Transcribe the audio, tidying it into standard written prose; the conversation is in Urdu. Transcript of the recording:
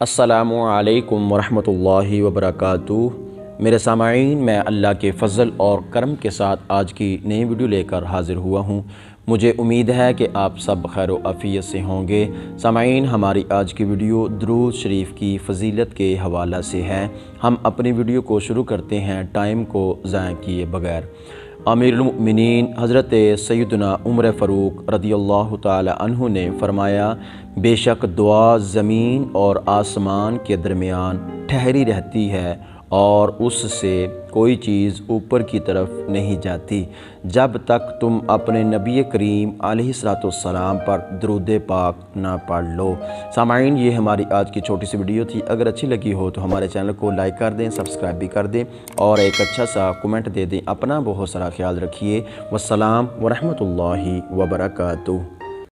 السلام علیکم ورحمۃ اللہ وبرکاتہ۔ میرے سامعین، میں اللہ کے فضل اور کرم کے ساتھ آج کی نئی ویڈیو لے کر حاضر ہوا ہوں۔ مجھے امید ہے کہ آپ سب خیر و عافیت سے ہوں گے۔ سامعین، ہماری آج کی ویڈیو درود شریف کی فضیلت کے حوالہ سے ہے۔ ہم اپنی ویڈیو کو شروع کرتے ہیں ٹائم کو ضائع کیے بغیر۔ امیر المؤمنین حضرت سیدنا عمر فاروق رضی اللہ تعالی عنہ نے فرمایا، بے شک دعا زمین اور آسمان کے درمیان ٹھہری رہتی ہے اور اس سے کوئی چیز اوپر کی طرف نہیں جاتی جب تک تم اپنے نبی کریم علیہ السلام پر درود پاک نہ پڑھ لو۔ سامعین، یہ ہماری آج کی چھوٹی سی ویڈیو تھی۔ اگر اچھی لگی ہو تو ہمارے چینل کو لائک کر دیں، سبسکرائب بھی کر دیں اور ایک اچھا سا کومنٹ دے دیں۔ اپنا بہت سارا خیال رکھیے۔ والسلام ورحمۃ اللہ وبرکاتہ۔